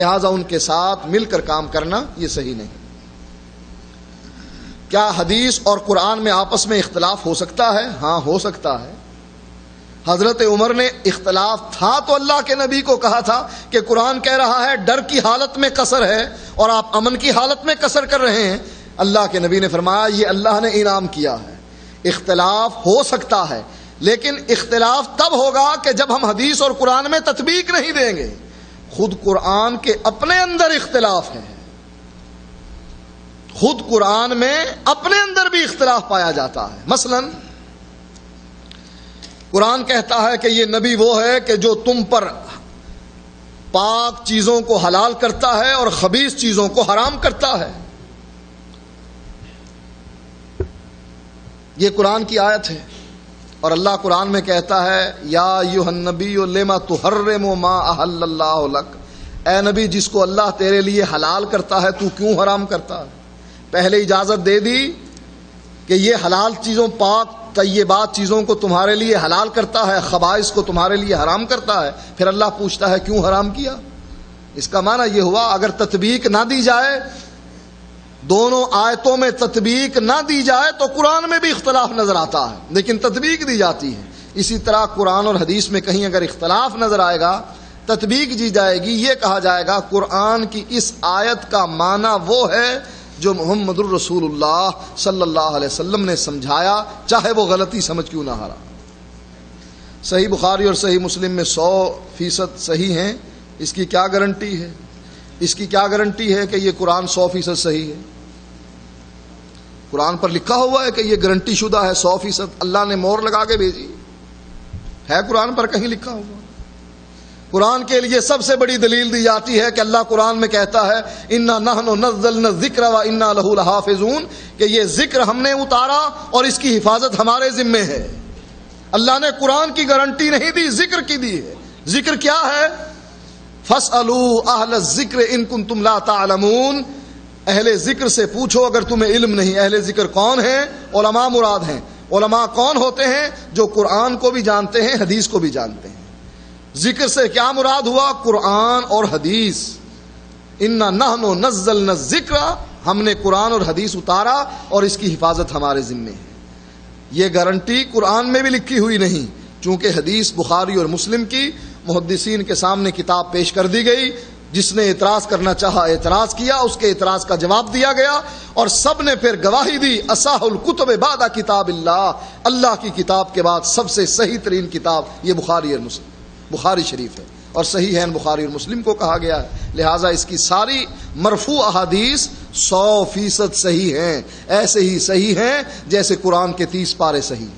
لہذا ان کے ساتھ مل کر کام کرنا یہ صحیح نہیں۔ کیا حدیث اور قرآن میں آپس میں اختلاف ہو سکتا ہے؟ ہاں ہو سکتا ہے۔ حضرت عمر نے اختلاف تھا تو اللہ کے نبی کو کہا تھا کہ قرآن کہہ رہا ہے ڈر کی حالت میں قصر ہے اور آپ امن کی حالت میں قصر کر رہے ہیں۔ اللہ کے نبی نے فرمایا یہ اللہ نے انعام کیا ہے۔ اختلاف ہو سکتا ہے لیکن اختلاف تب ہوگا کہ جب ہم حدیث اور قرآن میں تطبیق نہیں دیں گے۔ خود قرآن کے اپنے اندر اختلاف ہے، خود قرآن میں اپنے اندر بھی اختلاف پایا جاتا ہے۔ مثلا قرآن کہتا ہے کہ یہ نبی وہ ہے کہ جو تم پر پاک چیزوں کو حلال کرتا ہے اور خبیث چیزوں کو حرام کرتا ہے۔ یہ قرآن کی آیت ہے، اور اللہ قرآن میں کہتا ہے یا ایھا النبی لما تحرم ما احل اللہ لک، اے نبی جس کو اللہ تیرے لیے حلال کرتا ہے تو کیوں حرام کرتا ہے؟ پہلے اجازت دے دی کہ یہ حلال چیزوں پاک طیبات چیزوں کو تمہارے لیے حلال کرتا ہے، خبائث کو تمہارے لیے حرام کرتا ہے، پھر اللہ پوچھتا ہے کیوں حرام کیا؟ اس کا معنی یہ ہوا اگر تطبیق نہ دی جائے، دونوں آیتوں میں تطبیق نہ دی جائے تو قرآن میں بھی اختلاف نظر آتا ہے، لیکن تطبیق دی جاتی ہے۔ اسی طرح قرآن اور حدیث میں کہیں اگر اختلاف نظر آئے گا، تطبیق دی جائے گی، یہ کہا جائے گا قرآن کی اس آیت کا معنی وہ ہے جو محمد الرسول اللہ صلی اللہ علیہ وسلم نے سمجھایا، چاہے وہ غلطی سمجھ کیوں نہ ہرا۔ صحیح بخاری اور صحیح مسلم میں 100% صحیح ہیں، اس کی کیا گارنٹی ہے؟ اس کی کیا گارنٹی ہے کہ یہ قرآن 100% صحیح ہے؟ قرآن پر لکھا ہوا ہے کہ یہ گارنٹی شدہ ہے 100%، اللہ نے مور لگا کے بھیجی ہے، قرآن پر کہیں لکھا ہوا۔ قرآن کے لیے سب سے بڑی دلیل دی جاتی ہے کہ اللہ قرآن میں کہتا ہے انا نحن نزلنا الذکر و انا لہ لحافظون، کہ یہ ذکر ہم نے اتارا اور اس کی حفاظت ہمارے ذمے ہے۔ اللہ نے قرآن کی گارنٹی نہیں دی، ذکر کی دی ہے۔ ذکر کیا ہے؟ فاسألوا اہل الذکر ان کنتم لا تعلمون، اہل ذکر سے پوچھو اگر تمہیں علم نہیں۔ اہل ذکر کون ہیں؟ علماء مراد ہیں۔ علماء کون ہوتے ہیں؟ جو قرآن کو بھی جانتے ہیں، حدیث کو بھی جانتے ہیں۔ ذکر سے کیا مراد ہوا؟ قرآن اور حدیث۔ انا نحن نزلنا الذکر، ہم نے قرآن اور حدیث اتارا اور اس کی حفاظت ہمارے ذمے ہے۔ یہ گارنٹی قرآن میں بھی لکھی ہوئی نہیں، چونکہ حدیث بخاری اور مسلم کی محدثین کے سامنے کتاب پیش کر دی گئی، جس نے اعتراض کرنا چاہا اعتراض کیا، اس کے اعتراض کا جواب دیا گیا، اور سب نے پھر گواہی دی اصح الکتب بعد کتاب اللہ، اللہ کی کتاب کے بعد سب سے صحیح ترین کتاب یہ بخاری اور مسلم، بخاری شریف ہے، اور صحیح ہے بخاری اور مسلم کو کہا گیا ہے۔ لہٰذا اس کی ساری مرفوع احادیث 100% صحیح ہیں، ایسے ہی صحیح ہیں جیسے قرآن کے 30 پارے صحیح۔